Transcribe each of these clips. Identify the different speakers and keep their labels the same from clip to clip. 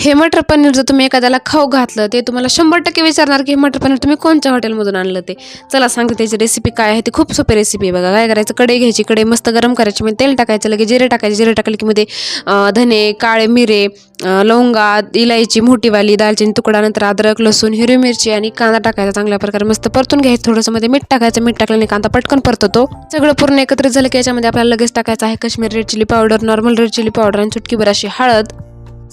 Speaker 1: हे मटर पनीर जर तुम्ही एखाद्याला खाऊ घातलं ते तुम्हाला 100% विचारणार की हे मटर पनीर तुम्ही कोणत्या हॉटेलमधून आणलं ते. चला सांगते त्याची रेसिपी काय आहे. ती खूप सोपी रेसिपी आहे बघा. काय करायचं, कढई घ्यायची, कढई मस्त गरम करायची, मग तेल टाकायचं, लगेच जिरे टाकायचे, जिरे टाकले की मध्ये धने, काळे मिरे, लवंगा, इलायची मोठीवाली, दालचिनी तुकडा, नंतर अद्रक, लसूण, हिरवी मिरची आणि कांदा टाकायचा. चांगल्या प्रकारे मस्त परतून घ्यायचं. थोडंसं मध्ये मीठ टाकायचं, मीठ टाकल्याने कांदा पटकन परततो. सगळं पूर्ण एकत्रित झालं की याच्यामध्ये आपल्याला लगेच टाकायचं आहे Kashmiri red chilli powder, normal red chilli powder आणि चुटकीभर अशी हळद.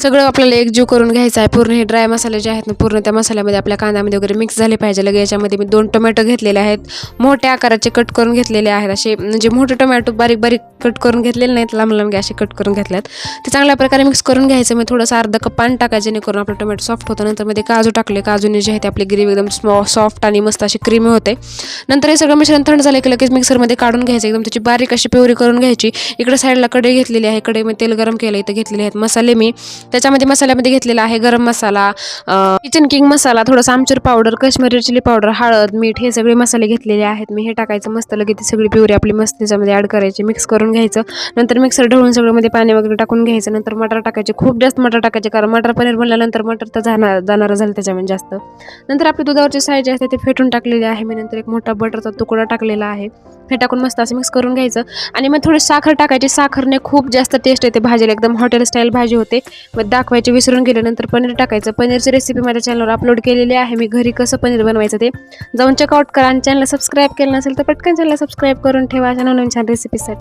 Speaker 1: सगळं आपल्याला एकजीव करून घ्यायचं आहे. पूर्ण हे ड्राय मसाले जे आहेत ना, पूर्ण त्या मसाल्यामध्ये आपल्या कांद्यामध्ये वगैरे मिक्स झाले पाहिजे. लगेच याच्यामध्ये मी 2 टोमॅटो घेतलेले आहेत, मोठ्या आकाराचे कट करून घेतलेले आहेत. असे म्हणजे मोठे टोमॅटो बारीक बारीक कट करून घेतलेले नाहीत, लांब लांब असे कट करून घेतलेत. ते चांगल्या प्रकारे मिक्स करून घ्यायचं. मी थोडंसं अर्धा कप पाणी टाकायचं जेणेकरून आपलं टोमॅटो सॉफ्ट होतं. नंतर मध्ये काजू टाकले, काजूने जे आहे ते आपली ग्रेव्ही एकदम सॉफ्ट आणि मस्त अशी क्रीमी होते. नंतर हे सगळं मिश्रण थंड झालं की लगेच मिक्सरमध्ये काढून घ्यायचं, एकदम त्याची बारीक अशी प्युरी करून घ्यायची. इकडे साईडला कढई घेतलेली आहे, कढईमध्ये तेल गरम केलं, इथं घेतलेले आहेत मसाले. मी त्याच्यामध्ये मसाल्यामध्ये घेतलेला आहे गरम मसाला, किचन किंग मसाला, थोडंसं आमचूर पावडर, काश्मीरी चिली पावडर, हळद, मीठ, हे सगळे मसाले घेतलेले आहेत मी. हे टाकायचं मस्त, लगेच ती सगळी प्युरी आपली मस्त त्याच्यामध्ये ॲड करायची, मिक्स करून घ्यायचं. नंतर मिक्सर ढवळून सगळं मध्ये पाणी वगैरे टाकून घ्यायचं. नंतर मटर टाकायचे, खूप जास्त मटर टाकायचे, कारण मटर पनीर बनल्यानंतर मटर तर जाणार झालं त्याच्यामध्ये जास्त. नंतर आपली दुधावरची साय जी असते ते फेटून टाकलेली आहे मी. नंतर एक मोठा बटरचा तुकडा टाकलेला आहे, हे टाकून मस्त असं मिक्स करून घ्यायचं. आणि मग थोडी साखर टाकायची, साखरने खूप जास्त टेस्ट येते भाजीला, एकदम हॉटेल स्टाईल भाजी होते. मग दाखवायची विसरून गेले. नंतर पनीर टाकायचं. पनीरची रेसिपी माझ्या चॅनलवर अपलोड केलेली आहे मी, घरी कसं पनीर बनवायचं ते जाऊन चेकआउट करा. आणि चॅनलला सबस्क्राईब केलं नसेल तर पटकन चॅनलला सबस्क्राईब करून ठेवा अशा नवीन छान रेसिपीसाठी.